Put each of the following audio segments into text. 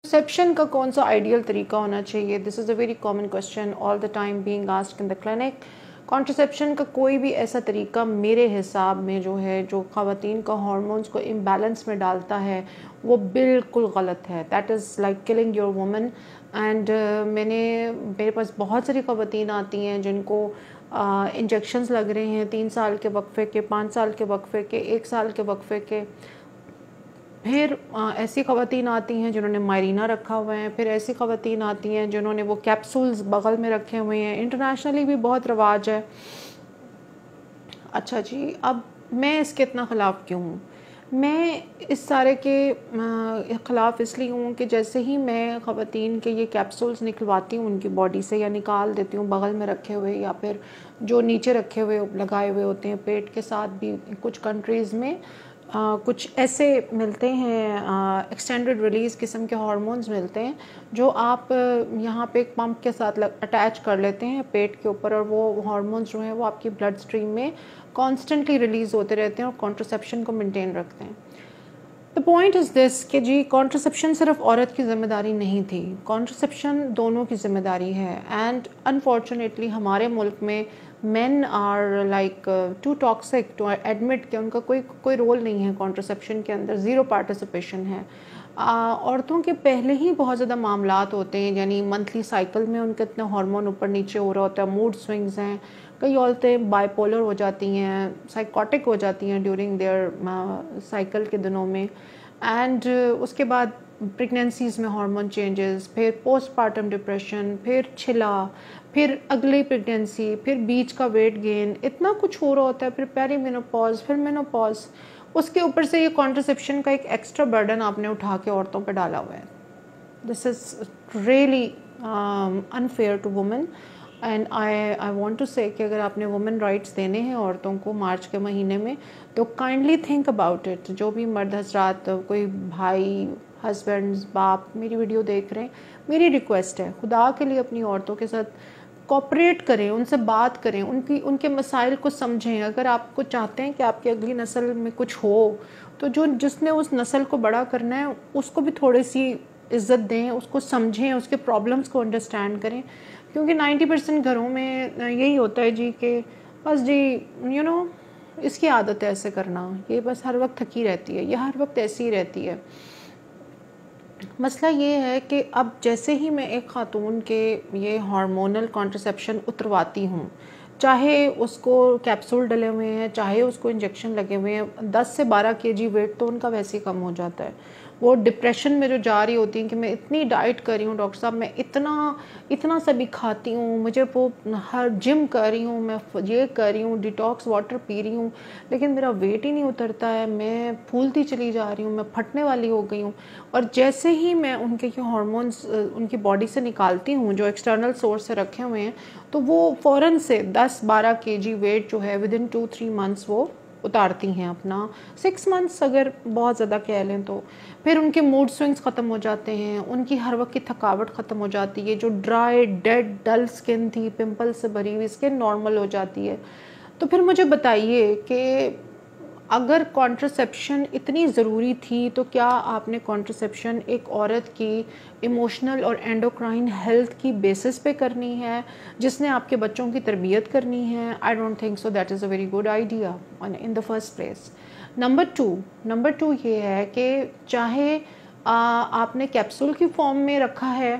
Contraception का कौन सा आइडियल तरीका होना चाहिए? This is a very common question all the time being asked in the clinic. Contraception का कोई भी ऐसा तरीका मेरे हिसाब में जो है, जो ख़वातीन का हार्मोन्स को इम्बैलेंस में डालता है, वो बिल्कुल गलत है। That is like killing your woman. And मेरे पास बहुत सारी ख़वातीन आती हैं जिनको इंजेक्शंस लग रहे हैं 3 साल के वक्फे के, 5 साल के वक्फे के, 1 साल के वक्फे के। फिर ऐसी ख़वातीन आती हैं जिन्होंने मायरीना रखा हुआ है। फिर ऐसी ख़वातीन आती हैं जिन्होंने वो कैप्सूल्स बगल में रखे हुए हैं। इंटरनेशनली भी बहुत रवाज है। अच्छा जी, अब मैं इसके इतना ख़िलाफ़ क्यों हूँ? मैं इस सारे के ख़िलाफ़ इसलिए हूँ कि जैसे ही मैं ख़वातीन के ये कैप्सूल्स निकलवाती हूँ उनकी बॉडी से, या निकाल देती हूँ बगल में रखे हुए, या फिर जो नीचे रखे हुए लगाए हुए होते हैं पेट के साथ भी, कुछ कंट्रीज़ में कुछ ऐसे मिलते हैं एक्सटेंडेड रिलीज़ किस्म के हार्मोन्स मिलते हैं जो आप यहाँ पे एक पंप के साथ अटैच कर लेते हैं पेट के ऊपर, और वो हार्मोन्स जो हैं वो आपकी ब्लड स्ट्रीम में कॉन्स्टेंटली रिलीज़ होते रहते हैं और कॉन्ट्रसेप्शन को मेंटेन रखते हैं। द पॉइंट इज़ दिस कि जी कॉन्ट्रसेप्शन सिर्फ औरत की ज़िम्मेदारी नहीं थी, कॉन्ट्रसेप्शन दोनों की ज़िम्मेदारी है। एंड अनफॉर्चुनेटली हमारे मुल्क में men are like too toxic to admit कि उनका कोई रोल नहीं है कॉन्ट्रसेप्शन के अंदर, ज़ीरो पार्टिसिपेशन है। औरतों के पहले ही बहुत ज़्यादा मामलात होते हैं, यानी मंथली साइकिल में उनके इतने हार्मोन ऊपर नीचे हो रहा होता है, मूड स्विंग्स हैं, कई औरतें बाइपोलर हो जाती हैं, साइकोटिक हो जाती हैं ड्यूरिंग देयर साइकिल के दिनों में। एंड उसके बाद प्रेगनेंसीज़ में हार्मोन चेंजेस, फिर पोस्टपार्टम डिप्रेशन, फिर छिला, फिर अगली प्रेगनेंसी, फिर बीच का वेट गेन, इतना कुछ हो रहा होता है, फिर पेरीमेनोपॉज, फिर मेनोपॉज। उसके ऊपर से ये कॉन्ट्रसेप्शन का एक एक्स्ट्रा बर्डन आपने उठा के औरतों पे डाला हुआ है। This is really unfair to women. And I want to say कि अगर आपने वुमेन राइट्स देने हैं औरतों को मार्च के महीने में, तो काइंडली थिंक अबाउट इट। जो भी मर्द हजरात, कोई भाई, हस्बैंड्स, बाप मेरी वीडियो देख रहे हैं, मेरी रिक्वेस्ट है खुदा के लिए अपनी औरतों के साथ कोऑपरेट करें, उनसे बात करें, उनके मसाइल को समझें। अगर आपको चाहते हैं कि आपकी अगली नस्ल में कुछ हो, तो जिसने उस नस्ल को बड़ा करना है उसको भी थोड़ी सी इज़्ज़त दें, उसको समझें, उसके प्रॉब्लम्स को अंडरस्टैंड करें। क्योंकि 90% घरों में यही होता है जी कि बस जी इसकी आदत है ऐसे करना, ये बस हर वक्त थकी रहती है, ये हर वक्त ऐसी ही रहती है। मसला ये है कि अब जैसे ही मैं एक ख़ातून के ये हार्मोनल कॉन्ट्रसेप्शन उतरवाती हूँ, चाहे उसको कैप्सूल डले हुए हैं, चाहे उसको इंजेक्शन लगे हुए हैं, 10 से 12 केजी वेट तो उनका वैसे ही कम हो जाता है। वो डिप्रेशन में जो जा रही होती हैं कि मैं इतनी डाइट कर रही हूँ डॉक्टर साहब, मैं इतना सभी खाती हूँ, मुझे वो हर जिम कर रही हूँ, मैं ये कर रही हूँ, डिटॉक्स वाटर पी रही हूँ, लेकिन मेरा वेट ही नहीं उतरता है, मैं फूलती चली जा रही हूँ, मैं फटने वाली हो गई हूँ। और जैसे ही मैं उनके ये हार्मोन्स उनकी बॉडी से निकालती हूँ जो एक्सटर्नल सोर्स से रखे हुए हैं, तो वो फ़ौरन से 10-12 केजी वेट जो है विदिन 2-3 मंथ्स वो उतारती हैं अपना, 6 मंथ्स अगर बहुत ज़्यादा कह लें तो। फिर उनके मूड स्विंग्स ख़त्म हो जाते हैं, उनकी हर वक्त की थकावट ख़त्म हो जाती है, जो ड्राई डेड डल स्किन थी, पिंपल से भरी हुई स्किन नॉर्मल हो जाती है। तो फिर मुझे बताइए कि अगर कॉन्ट्रसेप्शन इतनी ज़रूरी थी, तो क्या आपने कॉन्ट्रसेप्शन एक औरत की इमोशनल और एंडोक्राइन हेल्थ की बेसिस पे करनी है, जिसने आपके बच्चों की तरबियत करनी है? I don't think so that is a very good idea in the first place. Number two ये है कि चाहे आपने कैप्सूल की फॉर्म में रखा है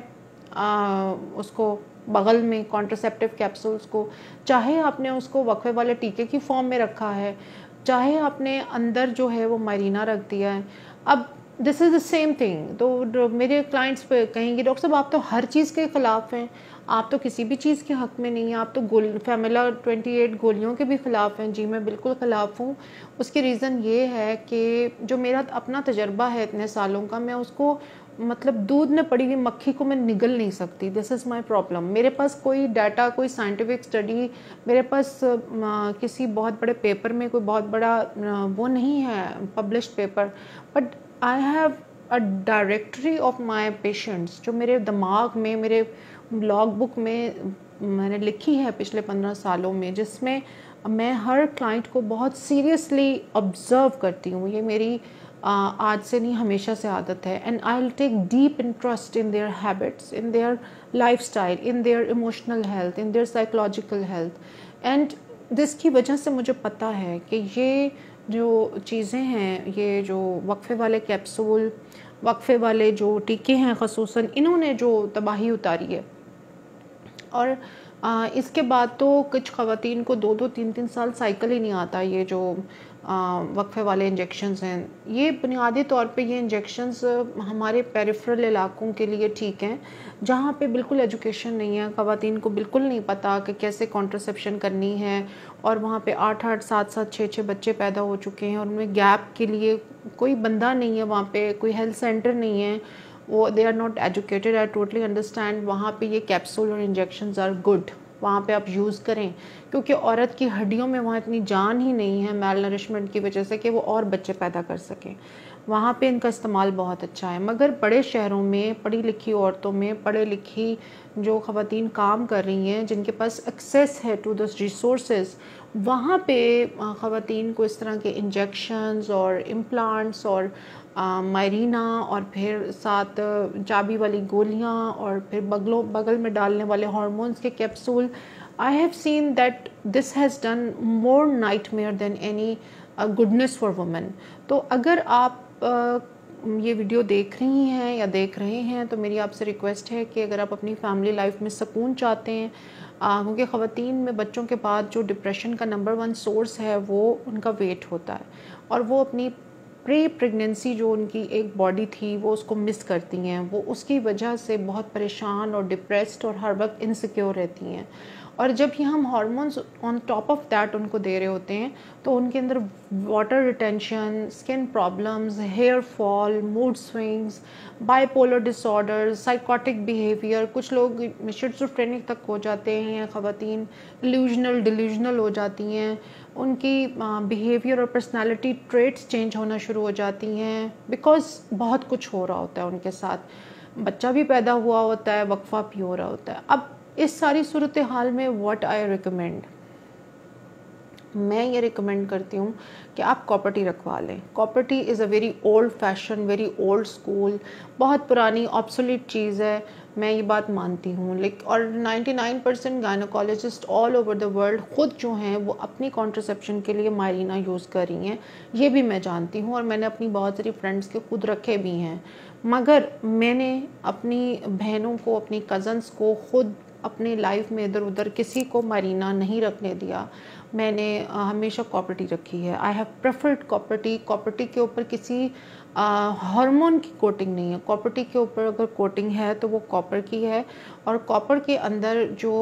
उसको बगल में कॉन्ट्रसेप्टिव कैप्सूल्स को, चाहे आपने उसको वक्फे वाले टीके की फॉर्म में रखा है, चाहे आपने अंदर जो है वो मायरीना रख दिया है, अब this is the same thing. तो मेरे क्लाइंट्स पे कहेंगे डॉक्टर साहब आप तो हर चीज़ के ख़िलाफ़ हैं, आप तो किसी भी चीज़ के हक़ में नहीं हैं, आप तो फैमिला 28 गोलियों के भी ख़िलाफ़ हैं। जी मैं बिल्कुल ख़िलाफ़ हूँ। उसकी रीज़न ये है कि जो मेरा अपना तजर्बा है इतने सालों का, मैं उसको मतलब दूध में पड़ी हुई मक्खी को मैं निगल नहीं सकती। This is my problem. मेरे पास कोई डाटा, कोई साइंटिफिक स्टडी, मेरे पास किसी बहुत बड़े पेपर में कोई बहुत बड़ा वो नहीं है published paper, but I have a directory of my patients जो मेरे दिमाग में, मेरे लॉग बुक में मैंने लिखी है पिछले 15 सालों में, जिसमें मैं हर क्लाइंट को बहुत सीरियसली ऑब्ज़र्व करती हूँ। ये मेरी आज से नहीं, हमेशा से आदत है। And I will take deep interest in their habits, in their lifestyle, in their emotional health, in their psychological health. And जिसकी वजह से मुझे पता है कि ये जो चीज़ें हैं, ये जो वक्फे वाले कैप्सूल, वक्फे वाले जो टीके हैं ख़ुसूसन, इन्होंने जो तबाही उतारी है। और इसके बाद तो कुछ ख़वातीन को 2-2 3-3 साल साइकिल ही नहीं आता। ये जो वक्फे वाले इंजेक्शंस हैं, ये बुनियादी तौर पे ये इंजेक्शंस हमारे पेरिफेरल इलाकों के लिए ठीक हैं, जहाँ पे बिल्कुल एजुकेशन नहीं है, ख़वातीन को बिल्कुल नहीं पता कि कैसे कॉन्ट्रासेप्शन करनी है। और वहाँ पे 8-8 7-7 6-6 बच्चे पैदा हो चुके हैं और उनमें गैप के लिए कोई बंदा नहीं है, वहाँ पे कोई हेल्थ सेंटर नहीं है, वो they are not educated. I totally understand. वहाँ पे ये कैप्सूल और इंजेक्शंस आर गुड, वहाँ पे आप यूज़ करें, क्योंकि औरत की हड्डियों में वहाँ इतनी जान ही नहीं है मेल नरिशमेंट की वजह से कि वो और बच्चे पैदा कर सकें। वहाँ पे इनका इस्तेमाल बहुत अच्छा है। मगर बड़े शहरों में पढ़ी लिखी औरतों में, पढ़े लिखी जो ख़वातीन काम कर रही हैं, जिनके पास एक्सेस है टू दस रिसोर्सेज, वहाँ पे ख़वातीन को इस तरह के इंजेक्शंस और इम्प्लांट्स और मायरीना और फिर साथ चाबी वाली गोलियाँ और फिर बगल में डालने वाले हार्मोन्स के capsule, I have seen that this has done more nightmare than any goodness for women. तो अगर आप ये वीडियो देख रही हैं या देख रहे हैं, तो मेरी आपसे रिक्वेस्ट है कि अगर आप अपनी फैमिली लाइफ में सुकून चाहते हैं, क्योंकि ख़वातीन में बच्चों के बाद जो डिप्रेशन का नंबर 1 सोर्स है वो उनका वेट होता है, और वो अपनी प्री प्रेगनेंसी जो उनकी एक बॉडी थी वो उसको मिस करती हैं, वो उसकी वजह से बहुत परेशान और डिप्रेस्ड और हर वक्त इनसिक्योर रहती हैं। और जब ये हम hormones on top of that उनको दे रहे होते हैं, तो उनके अंदर water retention, skin problems, hair fall, mood swings, bipolar disorders, psychotic behaviour, कुछ लोग शिज़ोफ्रेनिक तक हो जाते हैं, ख़वातीन डिल्यूजनल हो जाती हैं, उनकी बिहेवियर और पर्सनालिटी ट्रेट्स चेंज होना शुरू हो जाती हैं, बिकॉज़ बहुत कुछ हो रहा होता है उनके साथ। बच्चा भी पैदा हुआ होता है, वक्फा भी हो रहा होता है। अब इस सारी सूरत हाल में व्हाट आई रिकमेंड, मैं ये रिकमेंड करती हूँ कि आप कॉपर्टी रखवा लें। Copper T is a very old fashion, very old school, बहुत पुरानी ऑब्सोलीट चीज़ है, मैं ये बात मानती हूँ। लेकिन और 99% gynaecologist all over the world ख़ुद जो हैं वो अपनी कॉन्ट्रासेप्शन के लिए मायरीना यूज़ कर रही हैं, ये भी मैं जानती हूँ, और मैंने अपनी बहुत सारी फ्रेंड्स के खुद रखे भी हैं। मगर मैंने अपनी बहनों को, अपनी कज़न्स को खुद अपनी लाइफ में इधर उधर किसी को मायरीना नहीं रखने दिया। मैंने हमेशा कॉपर्टी रखी है। I have preferred copper T. Copper T के ऊपर किसी हार्मोन की कोटिंग नहीं है। कॉपर्टी के ऊपर अगर कोटिंग है तो वो कॉपर की है, और कॉपर के अंदर जो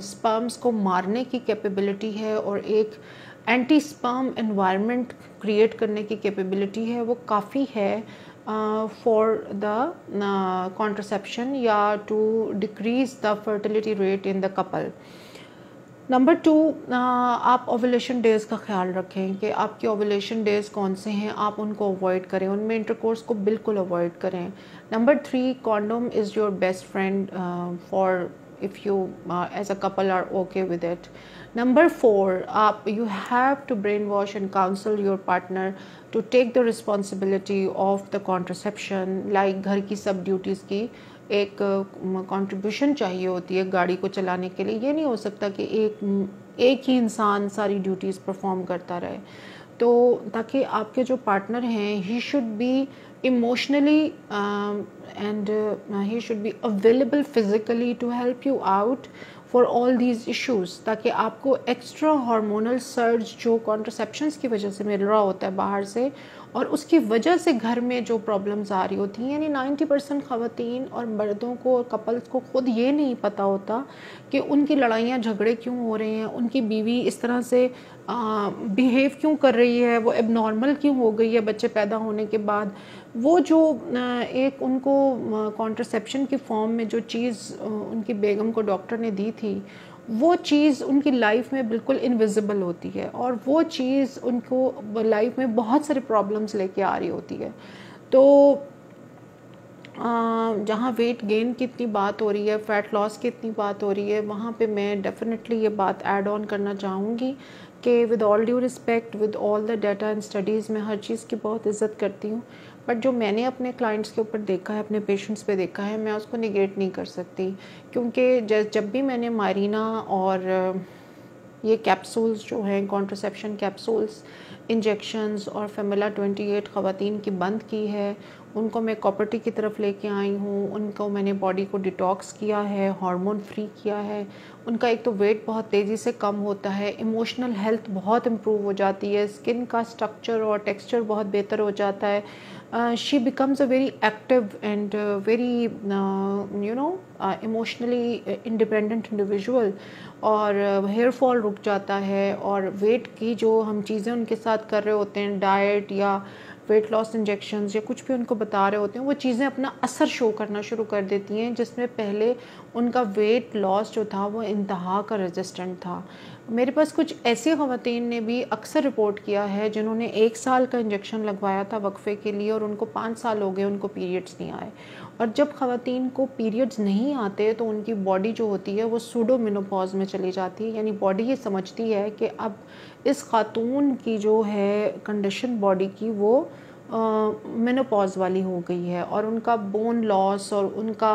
स्पर्म्स को मारने की कैपेबिलिटी है और एक एंटी स्पर्म एनवायरनमेंट क्रिएट करने की कैपेबिलिटी है, वो काफ़ी है फॉर द कॉन्ट्रासेप्शन या to decrease the fertility rate in the couple. Number 2, आप ओवुलेशन डेज़ का ख्याल रखें कि आपके ओवुलेशन डेज़ कौन से हैं, आप उनको अवॉइड करें, उनमें इंटरकोर्स को बिल्कुल अवॉइड करें। Number 3, condom is your best friend for if you as a couple are okay with it. Number 4, you have to brainwash and counsel your partner to take the responsibility of the contraception, like घर की सब duties की एक contribution चाहिए होती है गाड़ी को चलाने के लिए। ये नहीं हो सकता कि एक ही इंसान सारी ड्यूटीज़ परफॉर्म करता रहे। तो ताकि आपके जो पार्टनर हैं, he should be emotionally and he should be available physically to help you out for all these issues, ताकि आपको एक्स्ट्रा हार्मोनल सर्ज जो कॉन्ट्रासेप्शंस की वजह से मिल रहा होता है बाहर से, और उसकी वजह से घर में जो प्रॉब्लम्स आ रही होती हैं, यानी 90% ख़वातीन और मर्दों को और कपल्स को खुद ये नहीं पता होता कि उनकी लड़ाइयाँ झगड़े क्यों हो रहे हैं, उनकी बीवी इस तरह से बिहेव क्यों कर रही है, वो एबनॉर्मल क्यों हो गई है बच्चे पैदा होने के बाद। वो जो एक उनको कॉन्ट्रासेप्शन की फॉर्म में जो चीज़ उनकी बेगम को डॉक्टर ने दी थी, वो चीज़ उनकी लाइफ में बिल्कुल इनविजिबल होती है, और वो चीज़ उनको लाइफ में बहुत सारे प्रॉब्लम्स लेके आ रही होती है। तो जहाँ वेट गेन की इतनी बात हो रही है, फ़ैट लॉस की इतनी बात हो रही है, वहाँ पे मैं डेफ़िनेटली ये बात ऐड ऑन करना चाहूँगी कि with all due respect, with all the data and studies, मैं हर चीज़ की बहुत इज़्ज़त करती हूँ, बट जो मैंने अपने क्लाइंट्स के ऊपर देखा है, अपने पेशेंट्स पे देखा है, मैं उसको निगेट नहीं कर सकती। क्योंकि जब भी मैंने मायरीना और ये कैप्सूल्स जो हैं, कॉन्ट्रासेप्शन कैप्सूल्स, इंजेक्शंस और फेमिला 28 ख़वातीन की बंद की है, उनको मैं कॉपर्टी की तरफ लेके आई हूँ, उनको मैंने बॉडी को डिटॉक्स किया है, हार्मोन फ्री किया है, उनका एक तो वेट बहुत तेज़ी से कम होता है, इमोशनल हेल्थ बहुत इम्प्रूव हो जाती है, स्किन का स्ट्रक्चर और टेक्सचर बहुत बेहतर हो जाता है, she becomes a very active and very emotionally independent individual, और हेयर फॉल रुक जाता है, और वेट की जो हम चीज़ें उनके साथ कर रहे होते हैं, डाइट या वेट लॉस इंजेक्शंस या कुछ भी उनको बता रहे होते हैं, वो चीज़ें अपना असर शो करना शुरू कर देती हैं, जिसमें पहले उनका वेट लॉस जो था वो इंतहा का रेजिस्टेंट था। मेरे पास कुछ ऐसी ख़वातीन ने भी अक्सर रिपोर्ट किया है जिन्होंने 1 साल का इंजेक्शन लगवाया था वक्फे के लिए, और उनको 5 साल हो गए उनको पीरियड्स नहीं आए। और जब ख़वातीन को पीरियड्स नहीं आते तो उनकी बॉडी जो होती है वो सूडो मेनोपॉज में चली जाती है, यानी बॉडी ये समझती है कि अब इस खातून की जो है कंडीशन बॉडी की वो मेनोपॉज वाली हो गई है, और उनका बोन लॉस और उनका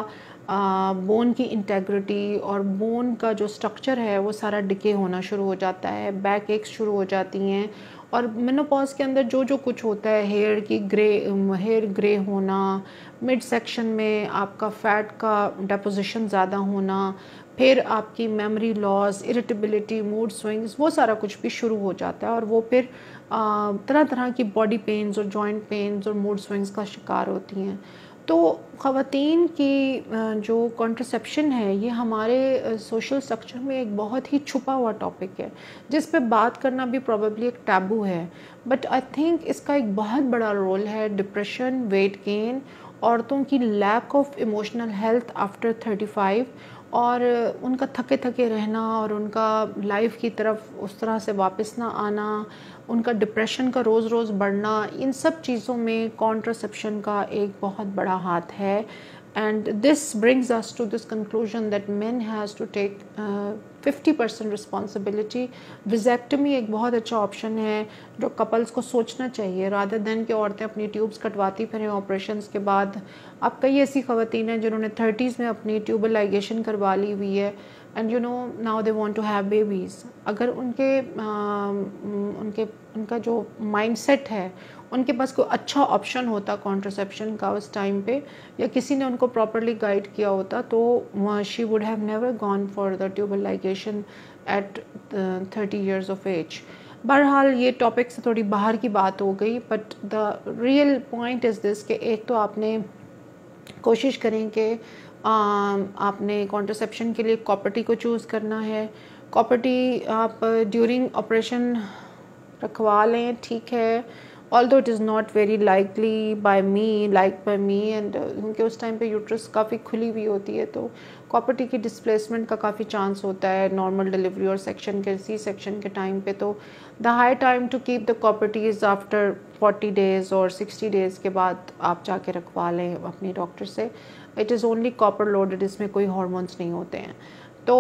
बोन की इंटेग्रिटी और बोन का जो स्ट्रक्चर है वो सारा डिके होना शुरू हो जाता है, बैक एक्स शुरू हो जाती हैं, और मेनोपॉज के अंदर जो जो कुछ होता है, हेयर ग्रे होना, मिड सेक्शन में आपका फ़ैट का डेपोजिशन ज़्यादा होना, फिर आपकी memory loss, irritability, mood swings, वो सारा कुछ भी शुरू हो जाता है, और वो फिर तरह तरह की बॉडी पेन्स और जॉइंट पेन्स और मूड स्विंग्स का शिकार होती हैं। तो ख़वातीन की जो कॉन्ट्रासेप्शन है, ये हमारे सोशल स्ट्रक्चर में एक बहुत ही छुपा हुआ टॉपिक है, जिस पे बात करना भी प्रोबेबली एक टैबू है, बट आई थिंक इसका एक बहुत बड़ा रोल है डिप्रेशन, वेट गेन, औरतों की lack of emotional health after 35, और उनका थके थके रहना, और उनका लाइफ की तरफ उस तरह से वापस ना आना, उनका डिप्रेशन का रोज़ रोज़ बढ़ना, इन सब चीज़ों में कॉन्ट्रासेप्शन का एक बहुत बड़ा हाथ है। And this brings us to this conclusion that men has to take 50% responsibility. विजेक्टमी एक बहुत अच्छा ऑप्शन है जो कपल्स को सोचना चाहिए, रादर दैन कि औरतें अपनी ट्यूब्स कटवाती फिरें ऑपरेशंस के बाद। अब कई ऐसी ख़वातीन हैं जिन्होंने 30s में अपनी ट्यूबल लाइगेशन करवा ली हुई है, and you know now they want to have babies. अगर उनका जो माइंडसेट है, उनके पास कोई अच्छा ऑप्शन होता कॉन्ट्रासेप्शन का उस टाइम पे, या किसी ने उनको प्रॉपरली गाइड किया होता, तो she would have never gone for the tubal ligation at 30 years of age. बहरहाल ये टॉपिक से थोड़ी बाहर की बात हो गई, but the real point is this कि एक तो आपने कोशिश करें कि आपने कॉन्ट्रासेप्शन के लिए कॉपर्टी को चूज़ करना है। कॉपर्टी आप ड्यूरिंग ऑपरेशन रखवा लें, ठीक है, although it is not very like by me, and क्योंकि उस टाइम पे यूट्रस काफ़ी खुली हुई होती है, तो कॉपर्टी की डिस्प्लेसमेंट का काफ़ी चांस होता है नॉर्मल डिलीवरी और सी सेक्शन के टाइम पे। तो the high time to keep the copper T is after 40 days और 60 days के बाद आप जाके रखवा लें अपने डॉक्टर से। It is only copper loaded, इसमें कोई हार्मोन्स नहीं होते हैं। तो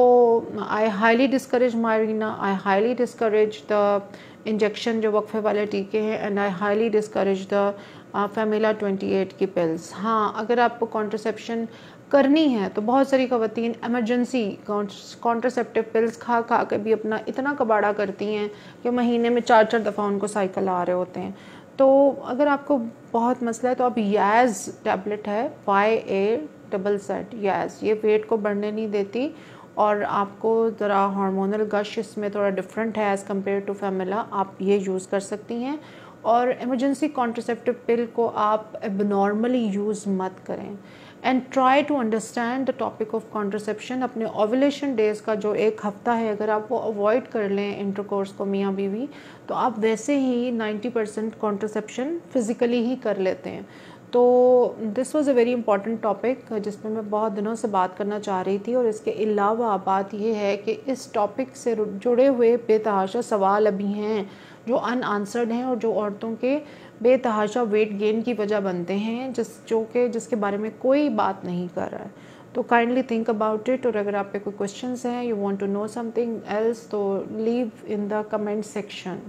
I highly discourage Mirena, I highly discourage the injection जो वक्फे वाले टीके हैं, and I highly discourage the Femilon 28 की पिल्स। हाँ, अगर आपको कॉन्ट्रासेप्शन करनी है तो बहुत सारी ख़वातीन एमरजेंसी कॉन्ट्रासेप्टिव पिल्स खा खा के भी अपना इतना कबाड़ा करती हैं कि महीने में 4-4 दफ़ा उनको साइकिल आ रहे होते हैं। तो अगर आपको बहुत मसला है तो आप याज़ टैबलेट है, YAZZ, याज़, ये वेट को बढ़ने नहीं देती, और आपको ज़रा हार्मोनल गश इसमें थोड़ा डिफरेंट है एज़ कम्पेयर टू फेमिला, आप ये यूज़ कर सकती हैं। और इमरजेंसी कॉन्ट्रासेप्टिव पिल को आप एबनॉर्मली यूज़ मत करें, and try to understand the topic of contraception. अपने ओवुलेशन डेज़ का जो 1 हफ़्ता है, अगर आप वो अवॉइड कर लें इंटरकोर्स को मियाँ बीवी, तो आप वैसे ही 90% कॉन्ट्रासेप्शन फ़िज़िकली ही कर लेते हैं। तो this was a very important topic जिसमें मैं बहुत दिनों से बात करना चाह रही थी। और इसके अलावा बात ये है कि इस टॉपिक से जुड़े हुए बेतहाशा सवाल अभी हैं जो अनआंसर्ड हैं, और जो औरतों के बेतहाशा वेट गेन की वजह बनते हैं, जिसके बारे में कोई बात नहीं कर रहा है। तो काइंडली थिंक अबाउट इट, और अगर आप पे कोई क्वेश्चंस हैं, you want to know something else, तो leave in the comment section.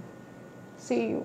See you.